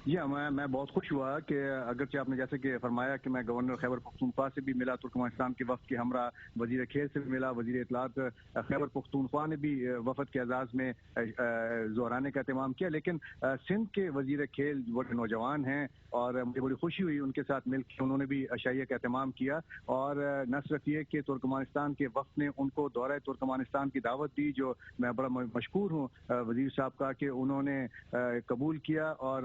جی میں بہت خوش ہوا کہ اگرچہ آپ نے جیسے کہ فرمایا کہ میں گورنر خیبر پختونخوا سے بھی ملا, ترکمانستان کے وفد کے ہمراہ وزیر کھیل سے بھی ملا, وزیر اطلاعات خیبر پختونخوا نے بھی وفد کے اعزاز میں زہرانے کا اہتمام کیا. لیکن سندھ کے وزیر کھیل بڑے نوجوان ہیں اور مجھے بڑی خوشی ہوئی ان کے ساتھ مل کے, انہوں نے بھی عشائیہ کا اہتمام کیا. اور نہ صرف یہ کہ ترکمانستان کے وفد نے ان کو دورہ ترکمانستان کی دعوت دی, جو میں بڑا مشکور ہوں وزیر صاحب کا کہ انہوں نے قبول کیا, اور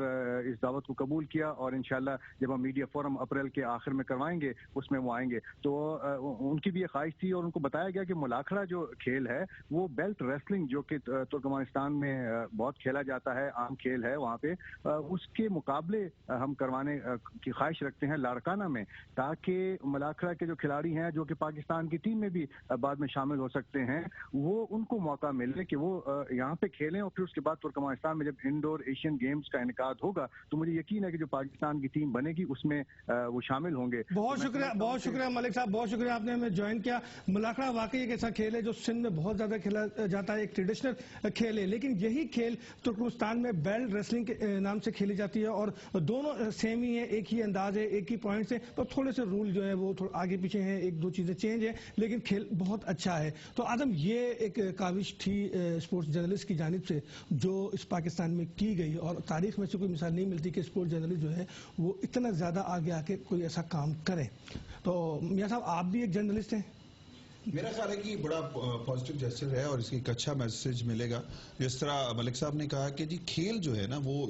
اس دعوت کو قبول کیا اور انشاءاللہ جب ہم میڈیا فورم اپریل کے آخر میں کروائیں گے اس میں وہ آئیں گے. تو ان کی بھی یہ خواہش تھی اور ان کو بتایا گیا کہ ملاکھڑا جو کھیل ہے وہ بیلٹ ریسلنگ جو کہ ترکمانستان میں بہت کھیلا جاتا ہے, عام کھیل ہے وہاں پہ, اس کے مقابلے ہم کروانے کی خواہش رکھتے ہیں لاڑکانہ میں, تاکہ ملاکھڑا کے جو کھلاڑی ہیں جو کہ پاکستان کی ٹیم میں بھی بعد میں شامل ہو سکتے ہیں, وہ ان کو موقع ملے کہ وہ یہاں پہ کھیلیں اور پھر اس کے بعد ترکمانستان میں جب انڈور ایشین گیمز کا انعقاد ہوگا تو مجھے یقین ہے کہ جو پاکستان کی ٹیم بنے گی اس میں وہ شامل ہوں گے. بہت شکریہ ملک صاحب, بہت شکریہ آپ نے ہمیں جوائن کیا. ملاکھڑا واقعی ایک ایسا کھیل ہے جو سندھ میں بہت زیادہ کھیلا جاتا ہے, ایک ٹریڈیشنل کھیل ہے, لیکن یہی کھیل ترکمانستان میں بیلٹ ریسلنگ کے نام سے کھیلی جاتی ہے اور دونوں سیم ہی ہیں, ایک ہی انداز ہے, ایک ہی پوائنٹس ہیں, تو تھوڑے سے رول جو ہے وہ آگے پیچھے ہیں, ایک دو چیزیں چینج ہیں, لیکن کھیل بہت اچھا ہے. تو آدم یہ ایک کاوش تھی اسپورٹس جرنلسٹ کی جانب سے جو اس پاکستان میں کی گئی, اور تاریخ میں سے کوئی مثال نہیں ملتی کہ اسپورٹس جرنلسٹ جو ہے وہ اتنا زیادہ آگے آ کے کوئی ایسا کام کرے. تو میاں صاحب آپ بھی ایک جرنلسٹ ہیں. میرا خیال ہے کہ بڑا پازیٹیو جیسچر ہے اور اس کی ایک اچھا میسج ملے گا. جس طرح ملک صاحب نے کہا کہ جی کھیل جو ہے نا وہ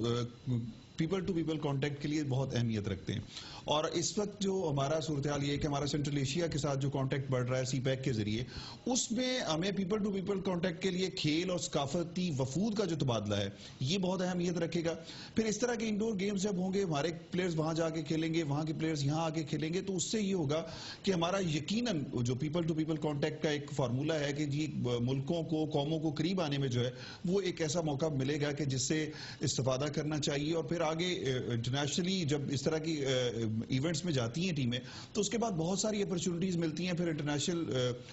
پیپل ٹو پیپل کانٹیکٹ کے لیے بہت اہمیت رکھتے ہیں, اور اس وقت جو ہمارا صورتحال یہ ہے کہ ہمارا سینٹرل ایشیا کے ساتھ جو کانٹیکٹ بڑھ رہا ہے سی پیک کے ذریعے, اس میں ہمیں پیپل ٹو پیپل کانٹیکٹ کے لیے کھیل اور ثقافتی وفود کا جو تبادلہ ہے یہ بہت اہمیت رکھے گا. پھر اس طرح کے انڈور گیمز جب ہوں گے, ہمارے پلیئرز وہاں جا کے کھیلیں گے, وہاں کے پلیئرز یہاں آ کے کھیلیں گے, تو اس سے یہ ہوگا کہ ہمارا یقیناً جو پیپل ٹو پیپل کانٹیکٹ کا ایک فارمولہ ہے کہ جی ملکوں کو, قوموں کو قریب آنے میں جو ہے وہ ایک ایسا موقع ملے گا کہ جس سے استفادہ کرنا چاہیے. اور پھر آگے انٹرنیشنلی جب اس طرح کی ایونٹس میں جاتی ہیں ٹیمیں تو اس کے بعد بہت ساری اپرچونٹیز ملتی ہیں. پھر انٹرنیشنل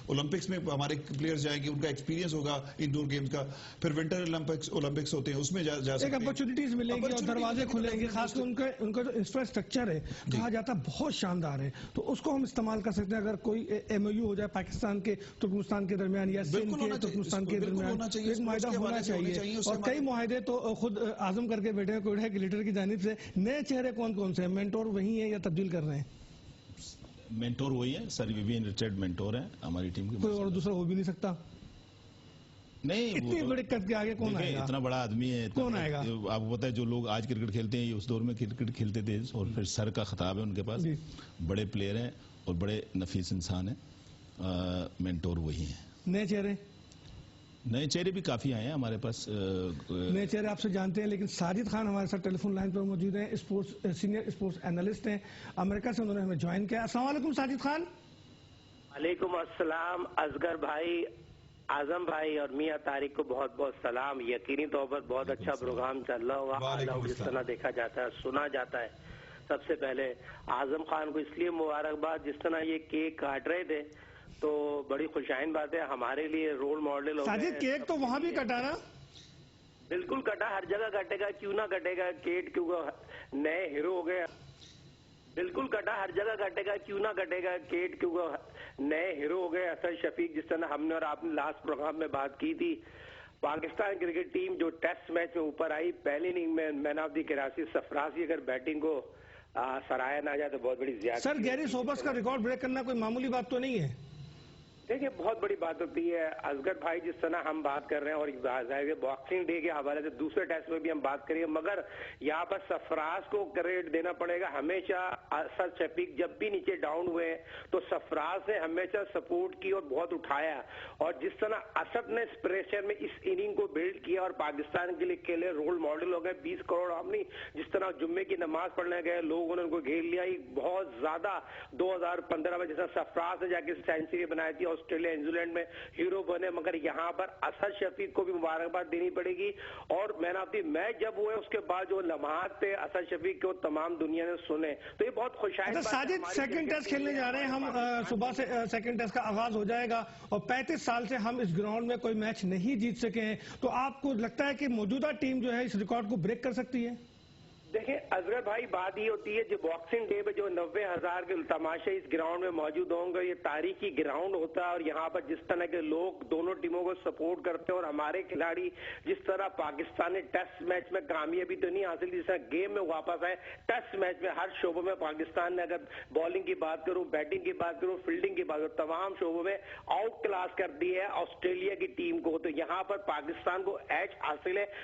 اولمپکس میں ہمارے پلیئرز جائیں گے, ان کا ایکسپیرینس ہوگا انڈور گیمز کا. پھر ونٹر اولمپکس ہوتے ہیں, اس میں جا سکتے ہیں, اپرچونٹیز ملیں گی اور دروازے کھلیں گے. خاص کر ان کا جو انفراسٹرکچر ہے کہا جاتا ہے بہت شاندار ہے, تو اس کو ہم استعمال کر سکتے ہیں اگر کوئی ایم او یو ہو جائے پاکستان کے ترکمانستان کے درمیان یا سندھ کے ترکمانستان کے درمیان, ایک معاہدہ ہونا چاہیے. اور کئی معاہدے تو خود عازم کر کے بیٹھے ہیں کوئٹہ گلیٹر کی جانب سے. نئے چہرے کون سے ہیں, مینٹور وہی ہیں یا تبدیل کر رہے ہیں؟ مینٹور وہی ہے سر, ویوین ریچرڈ مینٹور ہیں ہماری ٹیم کے. کوئی اور دوسرا ہو بھی نہیں سکتا نہیں, اتنی بڑی قد کے آگے کون آئے گا؟ اتنا بڑا آدمی ہے, کون آئے گا؟ آپ کو پتا ہے جو لوگ آج کرکٹ کھیلتے ہیں یہ اس دور میں کرکٹ کھیلتے تھے, اور پھر سر کا خطاب ہے ان کے پاس. بڑے پلیئر ہیں اور بڑے نفیس انسان ہیں, مینٹور وہی ہیں. نئے چہرے بھی کافی آئے ہیں ہمارے پاس. نئے چہرے آپ سے جانتے ہیں, لیکن ساجد خان ہمارے ساتھ ٹیلی فون لائن پر موجود ہیں, سینئر اسپورٹس اینالسٹ ہیں, امریکہ سے انہوں نے ہمیں جوائن کیا. السلام علیکم ساجد خان. وعلیکم السلام اصغر بھائی, اعظم بھائی اور میاں طارق کو بہت بہت سلام. یقینی طور پر بہت اچھا پروگرام چل رہا ہوگا, جس طرح دیکھا جاتا ہے سنا جاتا ہے. سب سے پہلے اعظم خان کو اس لیے مبارکباد, جس طرح یہ کیک کاٹ رہے تھے تو بڑی خوشائن بات ہے, ہمارے لیے رول ماڈل ہو گئے. ساجد کیک تو وہاں بھی کٹا نا؟ بالکل کٹا, ہر جگہ کٹے گا, کیوں نہ کٹے گا. کیک کیوں نئے ہیرو ہو گئے, بالکل کٹا, ہر جگہ کٹے گا, کیوں نہ کٹے گا. کیٹ کیوں نئے ہیرو ہو گئے اسد شفیق, جس طرح ہم نے اور آپ نے لاسٹ پروگرام میں بات کی تھی. پاکستان کرکٹ ٹیم جو ٹیسٹ میچ میں اوپر آئی, پہلی اننگ میں مین آف دی کراچی سرفراز, اگر بیٹنگ کو سراہا نہ جائے تو بہت بڑی زیادہ. سر گیری سوبرس کا ریکارڈ بریک کرنا کوئی معمولی بات تو نہیں ہے. دیکھیں بہت بڑی بات ہوتی ہے اصغر بھائی, جس طرح ہم بات کر رہے ہیں, اور باکسنگ ڈے کے حوالے سے دوسرے ٹیسٹ میں بھی ہم بات کریں گے, مگر یہاں پر سرفراز کو کریڈٹ دینا پڑے گا. ہمیشہ اسد شفیق جب بھی نیچے ڈاؤن ہوئے تو سرفراز نے ہمیشہ سپورٹ کی اور بہت اٹھایا, اور جس طرح اسد نے اس پریشر میں اس اننگ کو بلڈ کیا اور پاکستان کے لیے کھیلے, رول ماڈل ہو گئے. 20 کروڑ آمنی, جس طرح جمعے کی نماز پڑھنے گئے لوگوں نے ان کو گھیر لیا. بہت زیادہ 2015 میں جیسا سرفراز نے جا کے سینچری بنائی تھی, آسٹریلیا نیوزی لینڈ میں ہیرو بنے, مگر یہاں پر اسد شفیق کو بھی مبارکباد دینی پڑے گی. اور مین آف دی میچ جب ہوئے اس کے بعد جو لمحات تھے اسد شفیق کو تمام دنیا نے سنے, تو یہ بہت خوشائن بات ہے. ساجد سیکنڈ ٹیسٹ کھیلنے جا رہے ہیں ہم, صبح سے سیکنڈ ٹیسٹ کا آغاز ہو جائے گا, اور 35 سال سے ہم اس گراؤنڈ میں کوئی میچ نہیں جیت سکے ہیں, تو آپ کو لگتا ہے کہ موجودہ ٹیم جو ہے اس ریکارڈ کو بریک کر سکتی ہے؟ دیکھیں اصغر بھائی, بات یہ ہوتی ہے جو باکسنگ ڈے پہ جو 90,000 کے تماشے اس گراؤنڈ میں موجود ہوں گے, یہ تاریخی گراؤنڈ ہوتا ہے, اور یہاں پر جس طرح کے لوگ دونوں ٹیموں کو سپورٹ کرتے ہیں, اور ہمارے کھلاڑی جس طرح پاکستان نے ٹیسٹ میچ میں کامیابی تو نہیں حاصل, جس طرح گیم میں واپس آئے. ٹیسٹ میچ میں ہر شعبوں میں پاکستان نے, اگر بالنگ کی بات کروں, بیٹنگ کی بات کروں, فیلڈنگ کی بات کروں, تمام شعبوں میں آؤٹ کلاس کر دی ہے آسٹریلیا کی ٹیم کو. تو یہاں پر پاکستان کو ایج حاصل ہے,